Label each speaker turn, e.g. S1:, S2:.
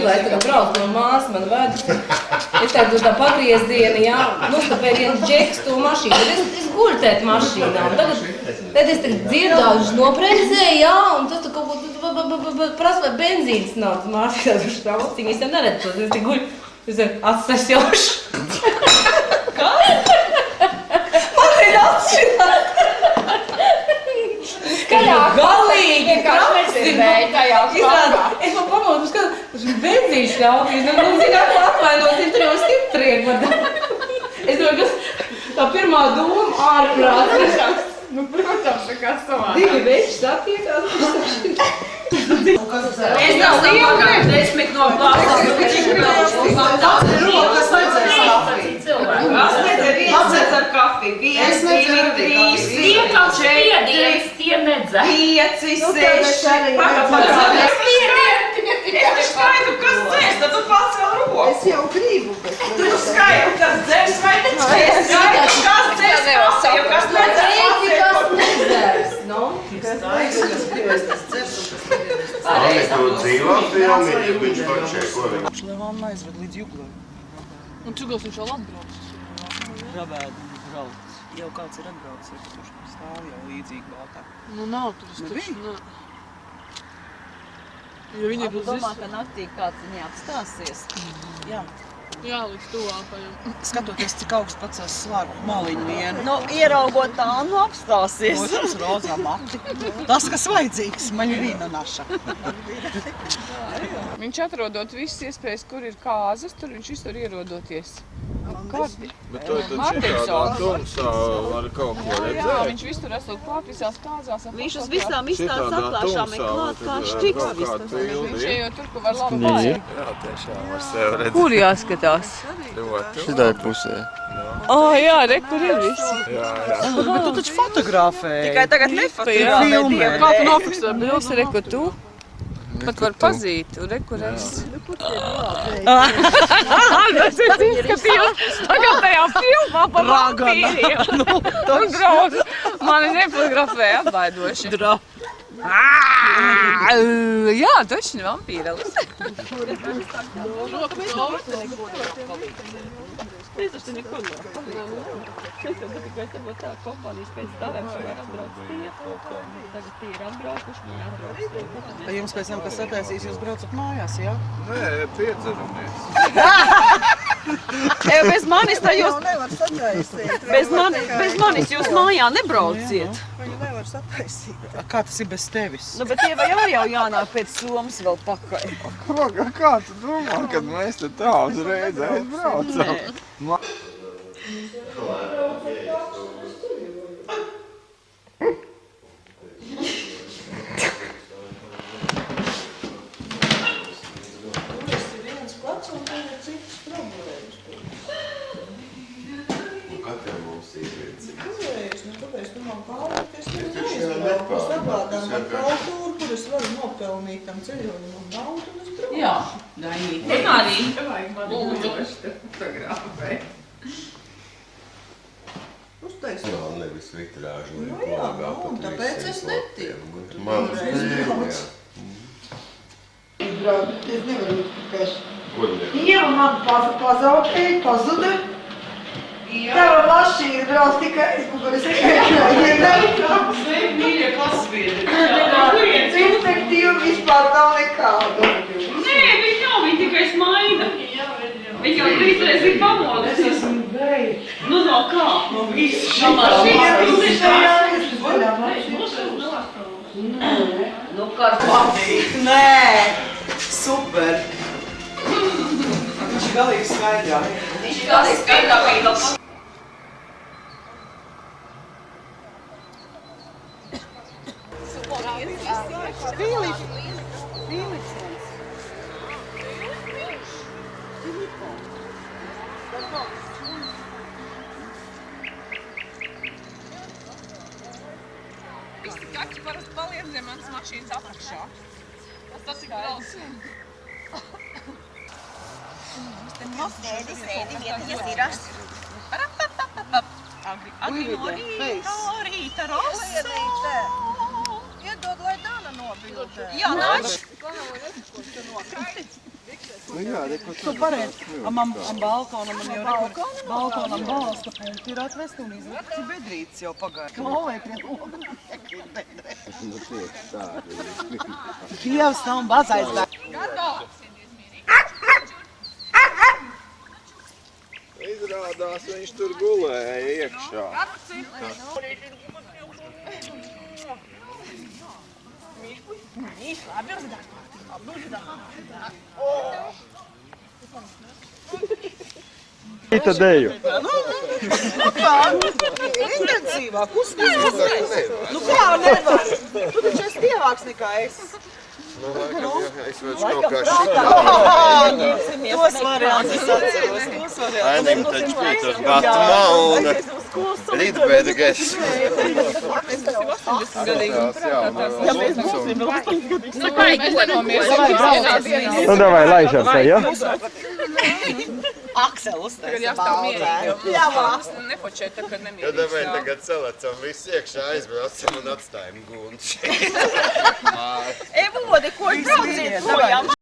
S1: Lai es tagad braucu, no māsas man ved. Es tagad uz tā pagrieziena, jā, nostapēju vienu džeks to mašīnu. Tad es guļu tēt mašīnā. Tad es tagad dzirdāšu noprezēju, jā, un tad kaut ko prasa, vai benzīns nav. Tas māsas uz tā ociņa, es jau neredzu. Es te guļu, es atsasjošu. Kas? Man ir atšķirāt. Galīgi krapsi. Es man pamodu, tas benzīns ļautīs. Nu, zināt, atvainoties, tur jau stipriek. Es domāju, tā pirmā doma ārprāts.
S2: Nu, protams, kā savā.
S1: Divi veči satiekās.
S2: Es nav pagāju 10 no klāsās. Rokas vajadzēs kafiju. Atcēc ar kafiju. 1, 2, 3, 4, 5, 6. Pagāju. Es skaitu, kas dzēs, tad tu pacēl roku.
S3: Es jau gribu, bet...
S2: Tu skaitu, kas dzēs, vai tu skaitu, kas dzēs kafiju, kas nedzēs.
S4: Anni, tu dzīvo filmi, ja viņš pačē, ko viņš?
S3: Lai mamma aizved līdz Juglai.
S5: Un čugos viņš vēl atbrauc?
S3: Ravēdu brauc. Jau kāds ir atbraucis, kurš stāv jau līdzīgi baltā.
S5: Nu nav tur taču, nē. Jo viņi ir uz
S6: domā, ka naktī kāds viņai apstāsies?
S3: Jā.
S5: Jā, līdz tuvākajam.
S3: Skatoties, cik augsts pacels slāgu maliņu vienu.
S6: Nu, ieraugot tā, nu apstāsies.
S3: Protams, rozā mati. Tas, kas vajadzīgs, man ir vīna naša.
S5: Viņš atrodot visas iespējas, kur ir kāzas, tur viņš visur ierodoties.
S4: Bet to taču tādā tumsā var kaut ko
S5: Jā,
S4: redzēt.
S5: viņš visur esot klāt visās kāzās.
S6: Viņš uz visām izstādes atklāšām ir klāt kā štiks.
S5: Viņš ejot tur, kur var labi pārēt.
S4: Jā, tiešām var sev redzēt.
S6: Kur jāskatās?
S4: Šitai pusē.
S5: Jā, re, kur ir visi.
S4: Jā.
S3: Bet tu taču fotografēji.
S6: Tikai tagad nefotografē.
S3: Filmē.
S5: Kā tu nofiksē bildes, re, kur tu? Pat var pazīt, un re, kur es. Tas ir izskatījos tagad tajā filmā par vampīriem. Un draudz. Mani nefotografēja atbaidoši. Jā, taču vampīrelis.
S6: Es taču neko nesaprotu. Es jau tikai tev tā kompānijas pēc tādiem, ka var atbrauc tie. Tagad tie ir atbraukuši, viņi atbrauc tie.
S3: Vai jums pēc tam, kas sataisīs, jūs braucat mājās, jā?
S4: Nē, piedzeramies.
S6: Bez manis tā jūs...
S3: nevar sataisīt.
S6: Bez manis jūs mājā nebrauciet.
S3: Viņu nevar sataisīt. Kā tas ir bez tevis?
S6: Nu, bet tie vai jau jānāk pēc somas vēl pakaļ.
S4: Kā tu domā, kad mēs te tā uzreiz aizbraucam? Katram mums ir viens.
S3: Kāpēc tu man pārvērties? Es sagādām ar kultūru, kur es varu nopelnīt tam ceļojumam naudu, un es braucu.
S1: Jā, Dainīt. Un arī.
S3: Uztaisīt.
S4: Jā, nevis vitrāžu.
S3: Nu jā, un tāpēc es netiku.
S4: Man brauc.
S3: Es nevaru tikai.
S4: Kur nevar?
S3: Ieva man pazaudēja, pazuda. Tava mašīna brauc tikai, es kaut kādā
S2: Sveiki, mīļie klasviedi.
S3: Inspektīva vispār nav nekāda.
S2: Nē, viņi nav, viņi tikai smaida. Viņi jau 3 reizes ir pamodusies. Nu, no kā? No visu. No mašīnas.
S6: Nu, kāds patīk.
S3: Nē, super. Viņš ir galīgi skaidrā.
S2: Viņš ir tās skaidrākais.
S5: Visi kaķi parasti paliek zem manas mašīnas apakšā. Tas ir gals.
S6: Sēdi, vietiņas ir rast. Agri no rīta rosa.
S3: Iedod, lai Dana nomira.
S5: Jā, nāc!
S4: Nu jā, reko
S3: Tu pareizi, am balkonam man jau balkonam balsta punkti ir atvest un izlikt bedrītes jau pagāja. Klauvē pie logu, nekrīt bedrē.
S4: Nu tieši tādi.
S3: Dievs nav bazais bērns.
S4: Izrādās, viņš tur gulēja iekšā. Ita deju.
S3: Intensīvā kustība. Nu kā nevar? Tu taču esi tievāks nekā es.
S4: Nu, laikam, es redzu kaut kā šitā.
S3: Tos variants es atceros.
S4: Ainim taču pietur gatumā un rītbēdagais. Nu, davai, laižam te, ja?
S3: Aksel uztaisa balvē.
S5: Jā, vāks, nepočēt, tā kā nemierīgi.
S7: Ja davai tagad salecam visu iekšā, aizbraucam un atstājam gundu šeit.
S5: Evode, ko draudziet projām?